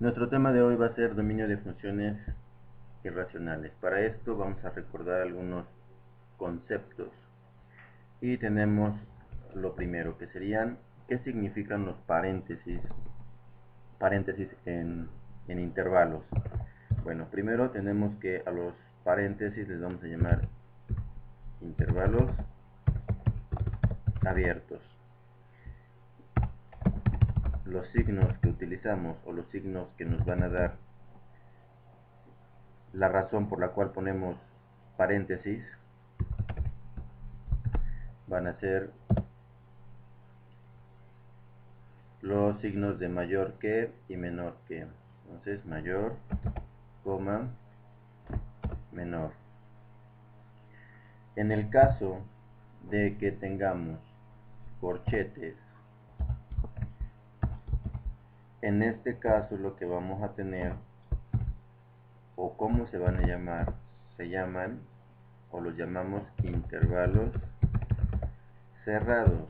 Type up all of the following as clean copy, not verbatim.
Nuestro tema de hoy va a ser dominio de funciones irracionales. Para esto vamos a recordar algunos conceptos. Y tenemos lo primero, que serían qué significan los paréntesis en intervalos. Bueno, primero tenemos que a los paréntesis les vamos a llamar intervalos abiertos. Los signos que utilizamos o los signos que nos van a dar la razón por la cual ponemos paréntesis van a ser los signos de mayor que y menor que. Entonces mayor, coma, menor. En el caso de que tengamos corchetes, en este caso lo que vamos a tener, o cómo se van a llamar, se llaman o los llamamos intervalos cerrados.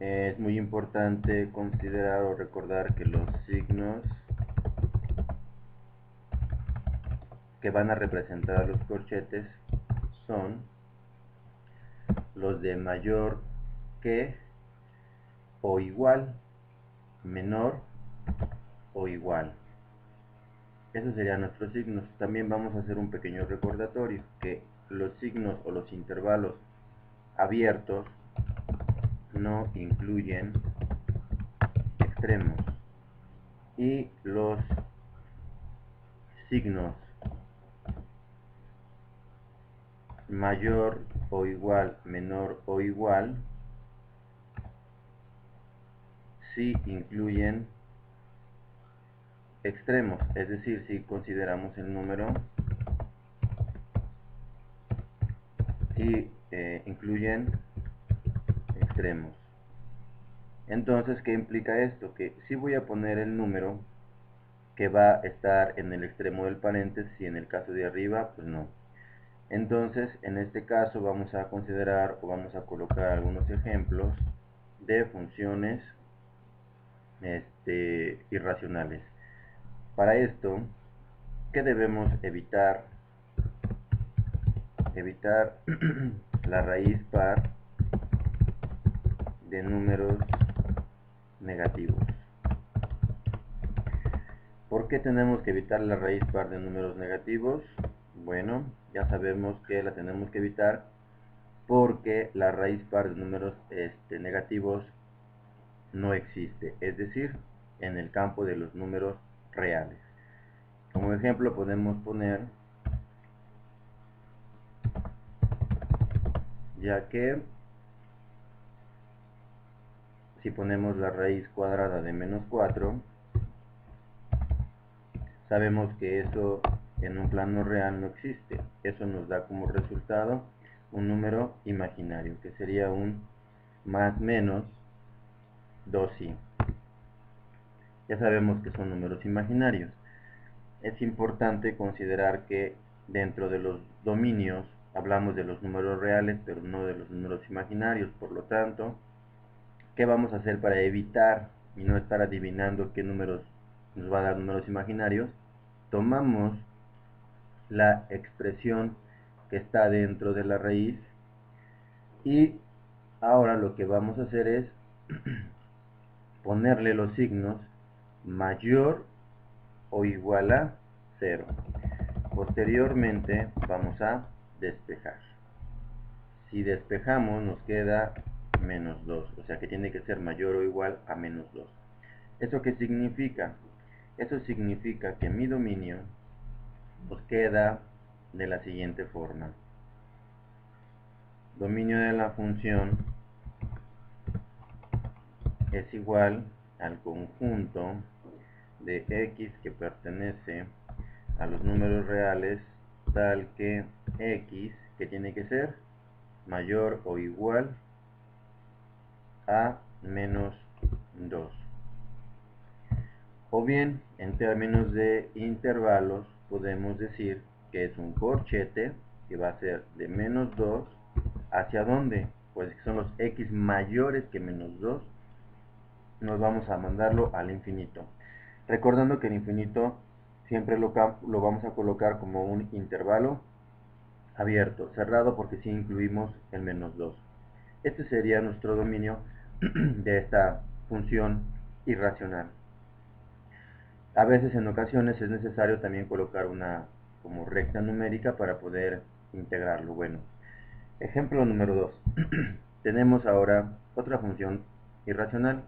Es muy importante considerar o recordar que los signos que van a representar a los corchetes son los de mayor que o igual, menor o igual. Esos serían nuestros signos. También vamos a hacer un pequeño recordatorio que los signos o los intervalos abiertos no incluyen extremos, y los signos mayor o igual, menor o igual sí incluyen extremos, es decir, si consideramos el número y incluyen extremos. Entonces, ¿qué implica esto? Que si voy a poner el número que va a estar en el extremo del paréntesis, y en el caso de arriba, pues no. Entonces, en este caso vamos a considerar o vamos a colocar algunos ejemplos de funciones irracionales. Para esto, ¿qué debemos evitar? Evitar la raíz par de números negativos. ¿Por qué tenemos que evitar la raíz par de números negativos? Bueno, ya sabemos que la tenemos que evitar porque la raíz par de números negativos no existe, es decir, en el campo de los números reales. Como ejemplo podemos poner, ya que si ponemos la raíz cuadrada de menos 4, sabemos que eso en un plano real no existe. Eso nos da como resultado un número imaginario, que sería un más menos 2i. Ya sabemos que son números imaginarios. Es importante considerar que dentro de los dominios hablamos de los números reales, pero no de los números imaginarios. Por lo tanto, ¿qué vamos a hacer para evitar y no estar adivinando qué números nos va a dar números imaginarios? Tomamos la expresión que está dentro de la raíz y ahora lo que vamos a hacer es ponerle los signos mayor o igual a 0. Posteriormente vamos a despejar. Si despejamos nos queda menos 2, o sea que tiene que ser mayor o igual a menos 2. ¿Eso qué significa? Eso significa que mi dominio nos queda de la siguiente forma. Dominio de la función es igual al conjunto de x que pertenece a los números reales, tal que x, que tiene que ser mayor o igual a menos 2. O bien, en términos de intervalos, podemos decir que es un corchete que va a ser de menos 2, ¿hacia dónde? Pues son los x mayores que menos 2, nos vamos a mandarlo al infinito. Recordando que el infinito siempre lo vamos a colocar como un intervalo abierto, cerrado porque si incluimos el -2. Este sería nuestro dominio de esta función irracional. A veces, en ocasiones, es necesario también colocar una como recta numérica para poder integrarlo. Bueno, ejemplo número 2. Tenemos ahora otra función irracional.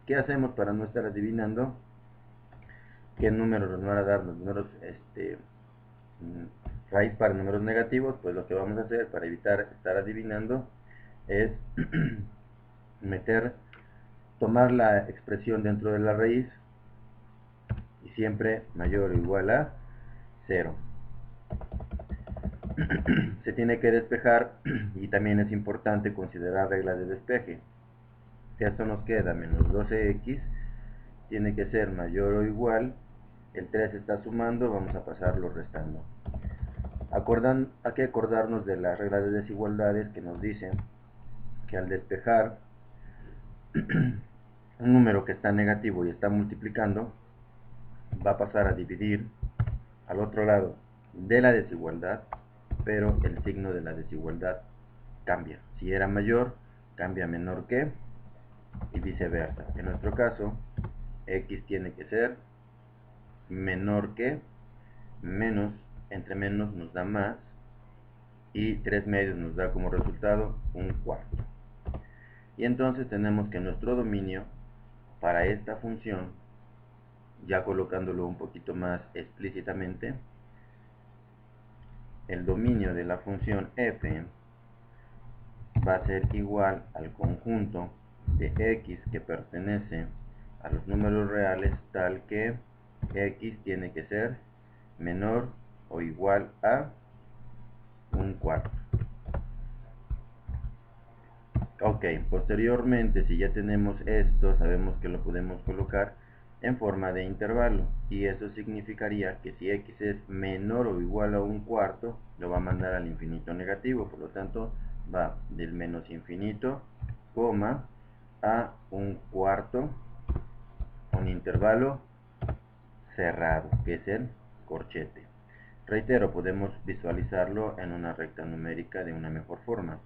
¿Qué hacemos para no estar adivinando qué números nos van a dar los números raíz para números negativos? Pues lo que vamos a hacer para evitar estar adivinando es tomar la expresión dentro de la raíz y siempre mayor o igual a 0. Se tiene que despejar y también es importante considerar reglas de despeje. Si esto nos queda menos 12x, tiene que ser mayor o igual, el 3 está sumando, vamos a pasarlo restando. Hay que acordarnos de las reglas de desigualdades que nos dicen que al despejar un número que está negativo y está multiplicando, va a pasar a dividir al otro lado de la desigualdad, pero el signo de la desigualdad cambia. Si era mayor, cambia a menor que, y viceversa. En nuestro caso, x tiene que ser menor que, menos, entre menos nos da más, y 3 medios nos da como resultado un cuarto. Y entonces tenemos que nuestro dominio para esta función, ya colocándolo un poquito más explícitamente, el dominio de la función f va a ser igual al conjunto de x que pertenece a los números reales, tal que x tiene que ser menor o igual a un cuarto. Ok, posteriormente, si ya tenemos esto, sabemos que lo podemos colocar en forma de intervalo, y eso significaría que si x es menor o igual a un cuarto, lo va a mandar al infinito negativo. Por lo tanto, va del menos infinito, coma, a un cuarto, un intervalo cerrado, que es el corchete. Reitero, podemos visualizarlo en una recta numérica de una mejor forma.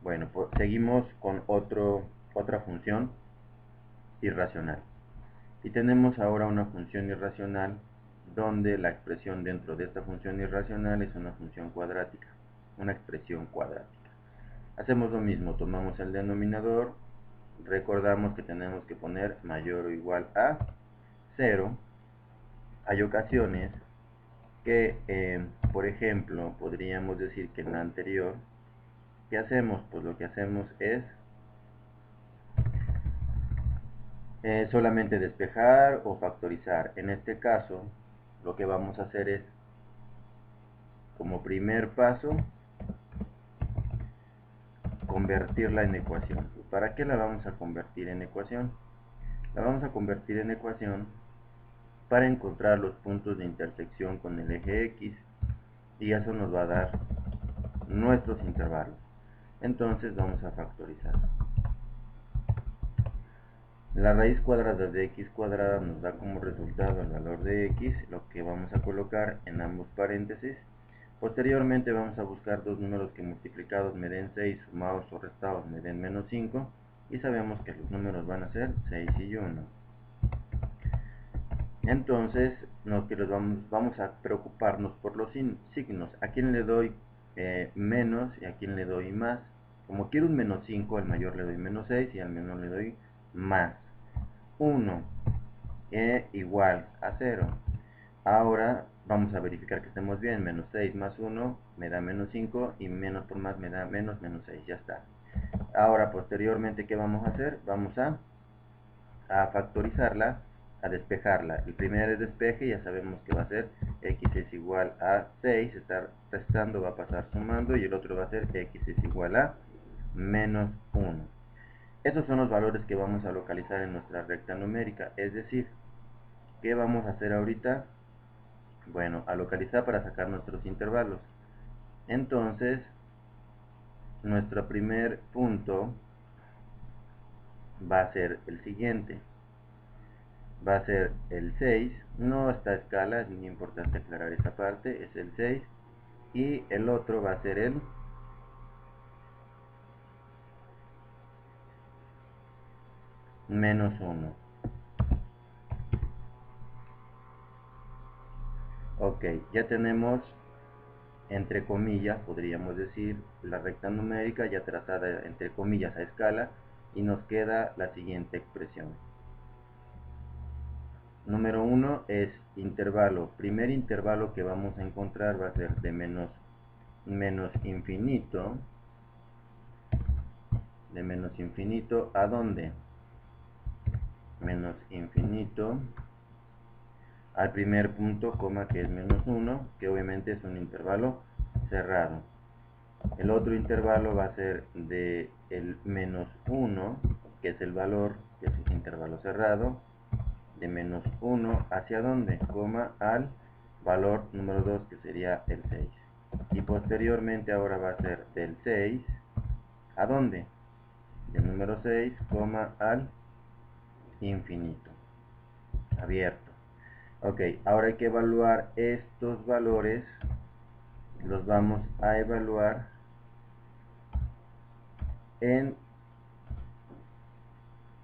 Bueno, pues seguimos con otra función irracional. Y tenemos ahora una función irracional donde la expresión dentro de esta función irracional es una función cuadrática, una expresión cuadrática. Hacemos lo mismo, tomamos el denominador, recordamos que tenemos que poner mayor o igual a 0. Hay ocasiones que, por ejemplo, podríamos decir que en la anterior, ¿qué hacemos? Pues lo que hacemos es solamente despejar o factorizar. En este caso, lo que vamos a hacer es, como primer paso, convertirla en ecuación. ¿Para qué la vamos a convertir en ecuación? La vamos a convertir en ecuación para encontrar los puntos de intersección con el eje X, y eso nos va a dar nuestros intervalos. Entonces vamos a factorizar. La raíz cuadrada de x cuadrada nos da como resultado el valor de x, lo que vamos a colocar en ambos paréntesis. Posteriormente vamos a buscar dos números que multiplicados me den 6, sumados o restados me den menos 5, y sabemos que los números van a ser 6 y 1. Entonces, vamos a preocuparnos por los signos. ¿A quién le doy menos y a quién le doy más? Como quiero un menos 5, al mayor le doy menos 6 y al menor le doy más 1 igual a 0. Ahora vamos a verificar que estemos bien. Menos 6 más 1 me da menos 5, y menos por más me da menos 6. Ya está. Ahora, posteriormente, ¿qué vamos a hacer? Vamos a factorizarla, a despejarla. El primer despeje ya sabemos que va a ser x es igual a 6, está restando, va a pasar sumando, y el otro va a ser x es igual a menos 1. Estos son los valores que vamos a localizar en nuestra recta numérica. Es decir, ¿qué vamos a hacer ahorita? Bueno, a localizar para sacar nuestros intervalos. Entonces, nuestro primer punto va a ser el siguiente. Va a ser el 6, no está a escala, es muy importante aclarar esta parte, es el 6, y el otro va a ser el menos 1. Ok, ya tenemos, entre comillas, podríamos decir, la recta numérica ya trazada entre comillas a escala, y nos queda la siguiente expresión. Número 1 es intervalo. Primer intervalo que vamos a encontrar va a ser de menos infinito. De menos infinito, ¿a dónde? Menos infinito al primer punto, coma, que es menos 1, que obviamente es un intervalo cerrado. El otro intervalo va a ser de el menos 1, que es el valor, que es el intervalo cerrado, de menos 1 hacia dónde, coma, al valor número 2, que sería el 6. Y posteriormente ahora va a ser del 6, ¿a dónde? Del número 6, coma, al infinito, abierto. Ok, ahora hay que evaluar estos valores, los vamos a evaluar en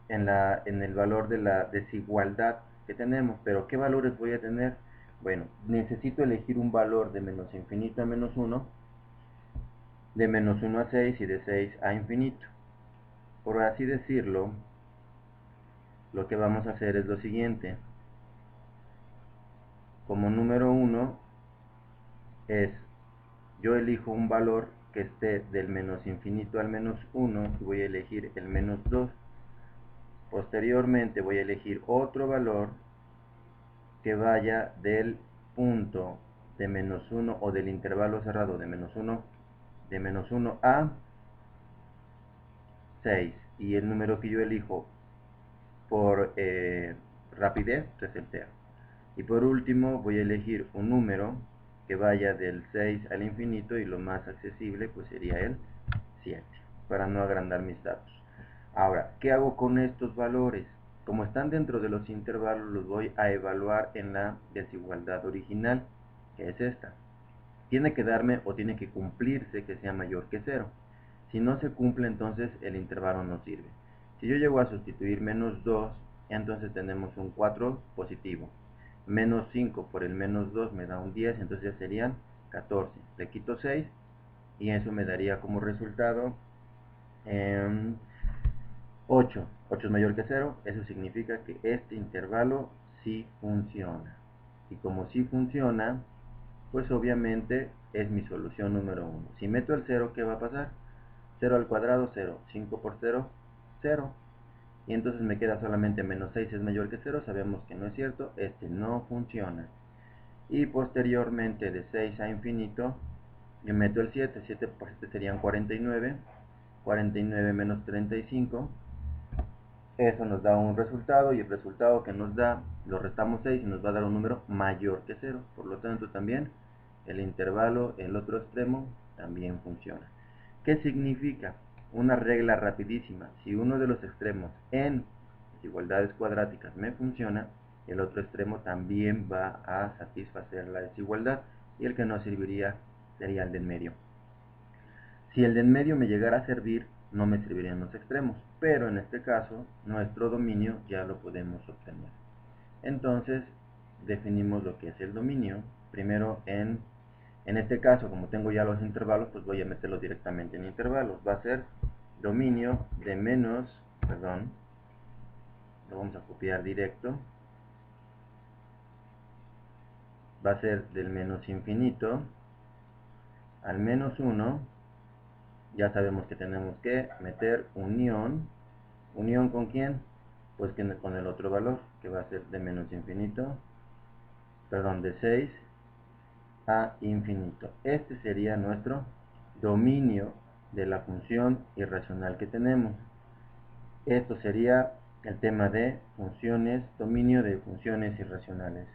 el valor de la desigualdad que tenemos. Pero ¿qué valores voy a tener? Bueno, necesito elegir un valor de menos infinito a menos 1, de menos 1 a 6 y de 6 a infinito. Por así decirlo, lo que vamos a hacer es lo siguiente. Como número 1 es, yo elijo un valor que esté del menos infinito al menos 1 y voy a elegir el menos 2. Posteriormente voy a elegir otro valor que vaya del punto de menos 1 o del intervalo cerrado de menos 1 a 6, y el número que yo elijo por rapidez es el 0. Y por último voy a elegir un número que vaya del 6 al infinito, y lo más accesible pues sería el 7, para no agrandar mis datos. Ahora, ¿qué hago con estos valores? Como están dentro de los intervalos, los voy a evaluar en la desigualdad original, que es esta. Tiene que darme o tiene que cumplirse que sea mayor que 0. Si no se cumple, entonces el intervalo no sirve. Si yo llego a sustituir menos 2, entonces tenemos un 4 positivo. Menos 5 por el menos 2 me da un 10, entonces ya serían 14. Le quito 6 y eso me daría como resultado 8. 8 es mayor que 0, eso significa que este intervalo sí funciona. Y como sí funciona, pues obviamente es mi solución número 1. Si meto el 0, ¿qué va a pasar? 0 al cuadrado, 0. 5 por 0, 0. Y entonces me queda solamente menos 6 es mayor que 0. Sabemos que no es cierto, este no funciona. Y posteriormente de 6 a infinito, yo meto el 7. 7 por 7 serían 49. 49 menos 35. Eso nos da un resultado, y el resultado que nos da, lo restamos 6 y nos va a dar un número mayor que 0. Por lo tanto también el intervalo, el otro extremo, también funciona. ¿Qué significa? Una regla rapidísima. Si uno de los extremos en desigualdades cuadráticas me funciona, el otro extremo también va a satisfacer la desigualdad, y el que no serviría sería el del medio. Si el del medio me llegara a servir, no me servirían los extremos, pero en este caso nuestro dominio ya lo podemos obtener. Entonces definimos lo que es el dominio. Primero en este caso, como tengo ya los intervalos, pues voy a meterlos directamente en intervalos. Va a ser dominio de menos, lo vamos a copiar directo, va a ser del menos infinito al menos 1. Ya sabemos que tenemos que meter unión. ¿Unión con quién? Pues con el otro valor, que va a ser de menos infinito, de 6 a infinito. Este sería nuestro dominio de la función irracional que tenemos. Esto sería el tema de funciones, dominio de funciones irracionales.